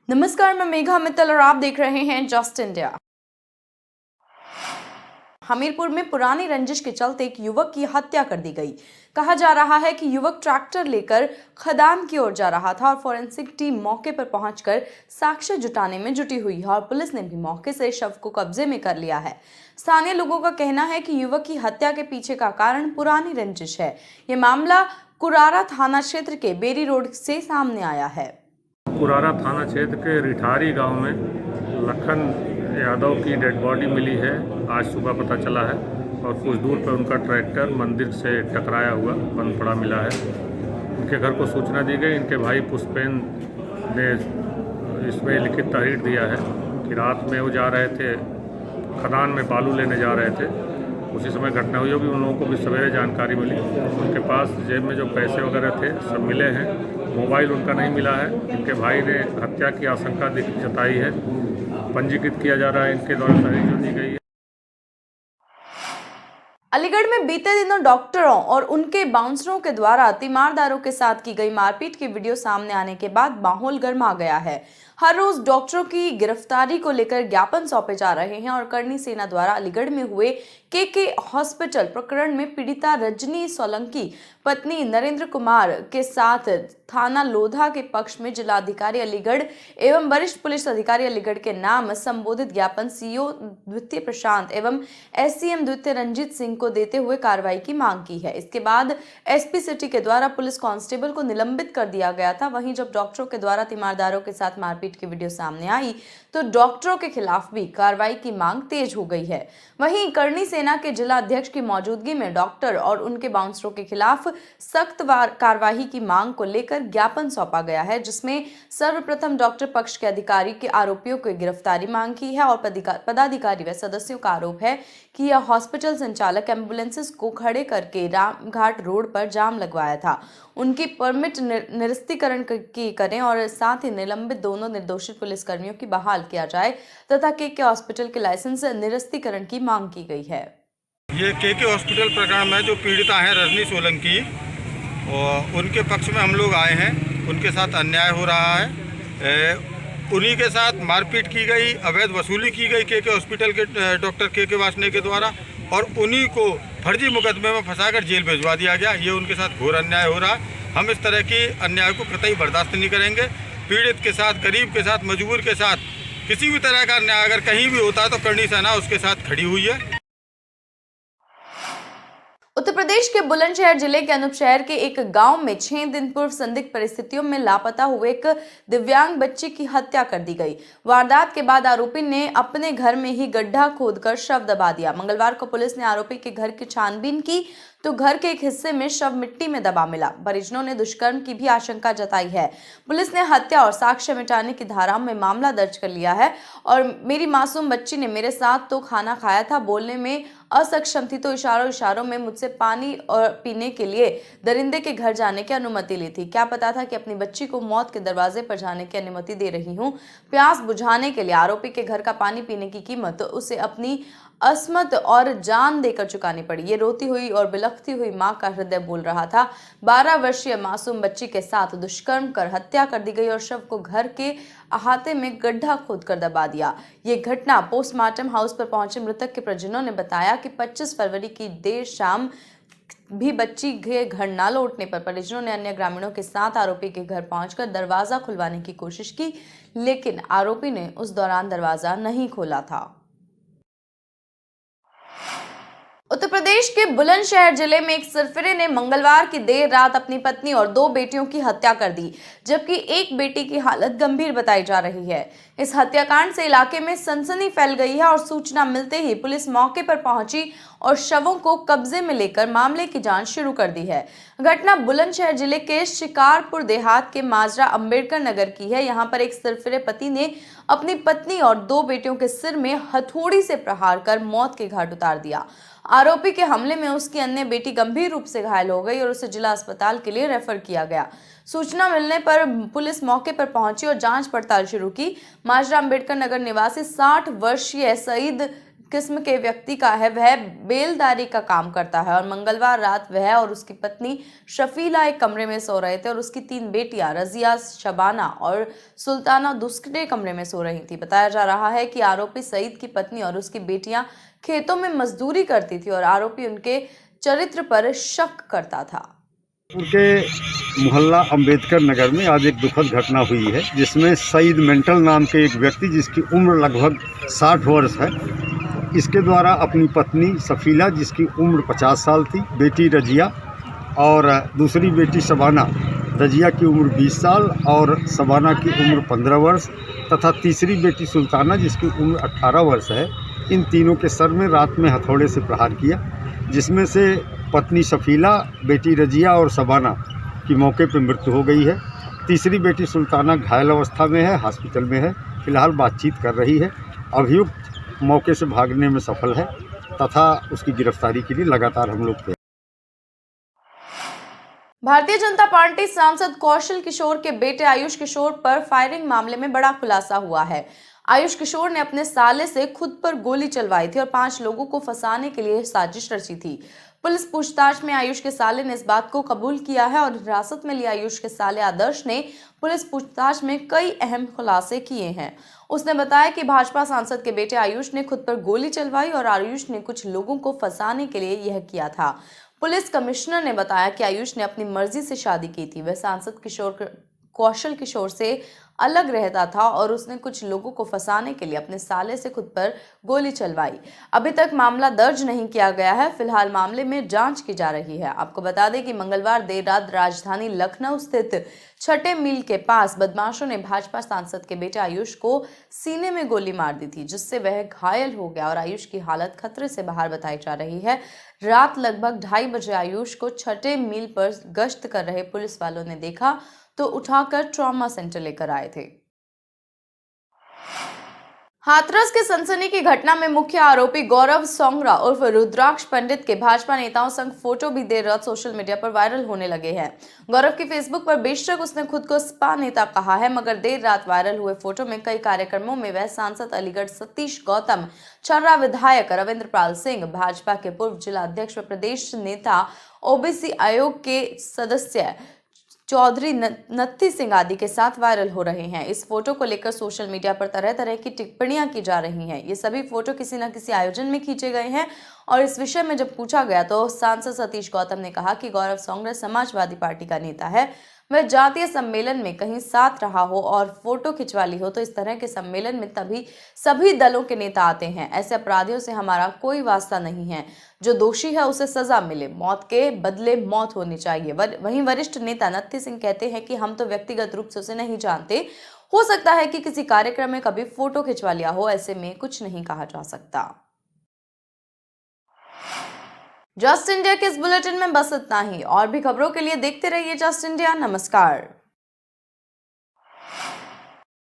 नमस्कार, मैं मेघा मित्तल और आप देख रहे हैं जस्ट इंडिया। हमीरपुर में पुरानी रंजिश के चलते एक युवक की हत्या कर दी गई। कहा जा रहा है कि युवक ट्रैक्टर लेकर खदान की ओर जा रहा था और फोरेंसिक टीम मौके पर पहुंचकर साक्ष्य जुटाने में जुटी हुई है और पुलिस ने भी मौके से शव को कब्जे में कर लिया है। स्थानीय लोगों का कहना है कि युवक की हत्या के पीछे का कारण पुरानी रंजिश है। ये मामला कुरारा थाना क्षेत्र के बेरी रोड से सामने आया है। कुरारा थाना क्षेत्र के रिठारी गांव में लखन यादव की डेड बॉडी मिली है। आज सुबह पता चला है और कुछ दूर पर उनका ट्रैक्टर मंदिर से टकराया हुआ बंद पड़ा मिला है। इनके घर को सूचना दी गई। इनके भाई पुष्पेन ने इसमें लिखित तहरीर दिया है कि रात में वो जा रहे थे, खदान में बालू लेने जा रहे थे, उसी समय घटना हुई होगी। उन लोगों को भी सवेरे जानकारी मिली। उनके पास जेब में जो पैसे वगैरह थे सब मिले हैं। मोबाइल उनका नहीं मिला है। इनके भाई ने हत्या की आशंका जताई है। पंजीकृत किया जा रहा है। इनके द्वारा तहरीर जो दी गई है। अलीगढ़ में बीते दिनों डॉक्टरों और उनके बाउंसरों के द्वारा तीमारदारों के साथ की गई मारपीट की वीडियो सामने आने के बाद माहौल गर्मा गया है। हर रोज डॉक्टरों की गिरफ्तारी को लेकर ज्ञापन सौंपे जा रहे हैं और करनी सेना द्वारा अलीगढ़ में हुए के हॉस्पिटल प्रकरण में पीड़िता रजनी सोलंकी पत्नी नरेंद्र कुमार के साथ थाना लोधा के पक्ष में जिलाधिकारी अलीगढ़ एवं वरिष्ठ पुलिस अधिकारी अलीगढ़ के नाम संबोधित ज्ञापन सीओ द्वितीय प्रशांत एवं एससीएम द्वितीय रंजीत सिंह को देते हुए कार्रवाई की मांग की है। इसके बाद एसपी सिटी के द्वारा पुलिस कांस्टेबल को निलंबित कर दिया गया था। वहीं जब डॉक्टरों के द्वारा तीमारदारों के साथ मारपीट की वीडियो सामने आई तो डॉक्टरों के खिलाफ भी कार्रवाई की मांग तेज हो गई है। वहीं करनी सेना के जिला अध्यक्ष की मौजूदगी में डॉक्टर और उनके बाउंसरों के खिलाफ सख्त कार्रवाई की मांग को लेकर ज्ञापन सौंपा गया है, जिसमें सर्वप्रथम डॉक्टर पक्ष के अधिकारी के आरोपियों की गिरफ्तारी मांग की है और पदाधिकारी व सदस्यों का आरोप है कि यह हॉस्पिटल संचालक एम्बुलेंसेस को खड़े करके रामघाट रोड पर जाम लगवाया था। उनकी परमिट निरस्तीकरण की करें और साथ ही निलंबित दोनों निर्दोषित पुलिसकर्मियों की बहाल किया जाए तथा के हॉस्पिटल के लाइसेंस निरस्तीकरण की मांग की गई है। ये के हॉस्पिटल प्रकरण में जो पीड़िता है रजनी सोलंकी, और उनके पक्ष में हम लोग आए हैं। उनके साथ अन्याय हो रहा है। उन्हीं के साथ मारपीट की गई, अवैध वसूली की गई के हॉस्पिटल के डॉक्टर के वासने के द्वारा, और उन्हीं को फर्जी मुकदमे में फंसाकर जेल भिजवा दिया गया। ये उनके साथ घोर अन्याय हो रहा है। हम इस तरह की अन्याय को कतई बर्दाश्त नहीं करेंगे। पीड़ित के साथ, गरीब के साथ, मजबूर के साथ किसी भी तरह का अन्याय अगर कहीं भी होता है तो करनी सेना उसके साथ खड़ी हुई है। उत्तर प्रदेश के बुलंदशहर जिले के अनूप शहर के एक गांव में 6 दिन पूर्व संदिग्ध परिस्थितियों में लापता हुए एक दिव्यांग बच्ची की हत्या कर दी गई। वारदात के बाद आरोपी ने अपने घर में ही गड्ढा खोदकर शव दबा दिया। मंगलवार को पुलिस ने आरोपी के घर की छानबीन की तो घर के एक हिस्से में शव मिट्टी में दबा मिला। परिजनों ने दुष्कर्म की भी आशंका जताई है। पुलिस ने हत्या और साक्ष्य मिटाने की धाराओं में मामला दर्ज कर लिया है और मेरी मासूम बच्ची ने मेरे साथ तो खाना खाया था, बोलने में असक्षम थी तो इशारों में मुझसे पानी और पीने के लिए दरिंदे के घर जाने की अनुमति ली थी। क्या पता था कि अपनी बच्ची को मौत के दरवाजे पर जाने की अनुमति दे रही हूँ। प्यास बुझाने के लिए आरोपी के घर का पानी पीने की कीमत उसे अपनी असमत और जान देकर चुकानी पड़ी। ये रोती हुई और बिलखती हुई मां का हृदय बोल रहा था। 12 वर्षीय मासूम बच्ची के साथ दुष्कर्म कर हत्या कर दी गई और शव को घर के अहाते में गड्ढा खोदकर दबा दिया। ये घटना पोस्टमार्टम हाउस पर पहुंचे मृतक के परिजनों ने बताया कि 25 फरवरी की देर शाम भी बच्ची के घर न लौटने पर परिजनों ने अन्य ग्रामीणों के साथ आरोपी के घर पहुंचकर दरवाजा खुलवाने की कोशिश की, लेकिन आरोपी ने उस दौरान दरवाजा नहीं खोला था। उत्तर प्रदेश के बुलंदशहर जिले में एक सरफिरे ने मंगलवार की देर रात अपनी पत्नी और 2 बेटियों की हत्या कर दी, जबकि एक बेटी की हालत गंभीर बताई जा रही है। इस हत्याकांड से इलाके में सनसनी फैल गई है और सूचना मिलते ही पुलिस मौके पर पहुंची और शवों को कब्जे में लेकर मामले की जांच शुरू कर दी है। घटना बुलंदशहर जिले के शिकारपुर देहात के माजरा अंबेडकर नगर की है। यहाँ पर एक सरफिरे पति ने अपनी पत्नी और 2 बेटियों के सिर में हथौड़ी से प्रहार कर मौत के घाट उतार दिया। आरोपी के हमले में उसकी अन्य बेटी गंभीर रूप से घायल हो गई और उसे जिला अस्पताल के लिए रेफर किया गया। सूचना मिलने पर पुलिस मौके पर पहुंची और जांच पड़ताल शुरू की। माजरा अंबेडकर नगर निवासी 60 वर्षीय सईद किस्म के व्यक्ति का है। वह बेलदारी का काम करता है और मंगलवार रात वह और उसकी पत्नी शफीला एक कमरे में सो रहे थे और उसकी 3 बेटियां रजिया, शबाना और सुल्ताना दूसरे कमरे में सो रही थी। बताया जा रहा है कि आरोपी सईद की पत्नी और उसकी बेटियां खेतों में मजदूरी करती थी और आरोपी उनके चरित्र पर शक करता था। के मोहल्ला अंबेडकर नगर में आज एक दुखद घटना हुई है, जिसमें सईद मेंटल नाम के एक व्यक्ति जिसकी उम्र लगभग 60 वर्ष है, इसके द्वारा अपनी पत्नी सफीला जिसकी उम्र 50 साल थी, बेटी रजिया और दूसरी बेटी शबाना, रजिया की उम्र 20 साल और शबाना की उम्र 15 वर्ष तथा तीसरी बेटी सुल्ताना जिसकी उम्र 18 वर्ष है, इन तीनों के सर में रात में हथौड़े से प्रहार किया, जिसमें से पत्नी शफीला, बेटी रजिया और शबाना की मौके पर मृत्यु हो गई है। तीसरी बेटी सुल्ताना घायल अवस्था में है, हॉस्पिटल में है, फिलहाल बातचीत कर रही है। अभियुक्त मौके से भागने में सफल है तथा उसकी गिरफ्तारी के लिए लगातार हम लोग भारतीय जनता पार्टी सांसद कौशल किशोर के बेटे आयुष किशोर पर फायरिंग मामले में बड़ा खुलासा हुआ है। आयुष किशोर ने अपने साले से खुद पर गोली चलवाई थी और 5 लोगों को फंसाने के लिए साजिश रची थी। पुलिस पूछताछ में आयुष के साले ने इस बात को कबूल किया है और हिरासत में लिया आयुष के साले आदर्श ने पुलिस पूछताछ में कई अहम खुलासे किए हैं। उसने बताया कि भाजपा सांसद के बेटे आयुष ने खुद पर गोली चलवाई और आयुष ने कुछ लोगों को फंसाने के लिए यह किया था। पुलिस कमिश्नर ने बताया कि आयुष ने अपनी मर्जी से शादी की थी। वह सांसद कौशल किशोर से अलग रहता था और उसने कुछ लोगों को फंसाने के लिए अपने साले से खुद पर गोली चलवाई। अभी तक मामला दर्ज नहीं किया गया है। फिलहाल मामले में जांच की जा रही है। आपको बता दें कि मंगलवार देर रात राजधानी लखनऊ स्थित छठे मील के पास बदमाशों ने भाजपा सांसद के बेटे आयुष को सीने में गोली मार दी थी, जिससे वह घायल हो गया और आयुष की हालत खतरे से बाहर बताई जा रही है। रात लगभग 2:30 बजे आयुष को छठे मील पर गश्त कर रहे पुलिस वालों ने देखा तो उठाकर ट्रॉमा सेंटर लेकर आए थे। हाथरस के सनसनी की घटना में मुख्य आरोपी गौरव सोंगरा उर्फ रुद्राक्ष पंडित के भाजपा नेताओं संग फोटो भी देर रात सोशल मीडिया पर वायरल होने लगे हैं। गौरव की फेसबुक पर बेशक उसने खुद को सपा नेता कहा है, मगर देर रात वायरल हुए फोटो में कई कार्यक्रमों में वह सांसद अलीगढ़ सतीश गौतम, छर्रा विधायक रविंद्र पाल सिंह, भाजपा के पूर्व जिला अध्यक्ष व प्रदेश नेता, ओबीसी आयोग के सदस्य चौधरी नत्थी सिंह आदि के साथ वायरल हो रहे हैं। इस फोटो को लेकर सोशल मीडिया पर तरह तरह की टिप्पणियां की जा रही हैं। ये सभी फोटो किसी न किसी आयोजन में खींचे गए हैं और इस विषय में जब पूछा गया तो सांसद सतीश गौतम ने कहा कि गौरव सोंगरा समाजवादी पार्टी का नेता है। वह जातीय सम्मेलन में कहीं साथ रहा हो और फोटो खिंचवा ली हो तो इस तरह के सम्मेलन में तभी सभी दलों के नेता आते हैं। ऐसे अपराधियों से हमारा कोई वास्ता नहीं है। जो दोषी है उसे सजा मिले, मौत के बदले मौत होनी चाहिए। वहीं वरिष्ठ नेता नत्थी सिंह कहते हैं कि हम तो व्यक्तिगत रूप से उसे नहीं जानते, हो सकता है कि किसी कार्यक्रम में कभी फोटो खिंचवा लिया हो, ऐसे में कुछ नहीं कहा जा सकता। जस्ट इंडिया के इस बुलेटिन में बस इतना ही। और भी खबरों के लिए देखते रहिए जस्ट इंडिया। नमस्कार।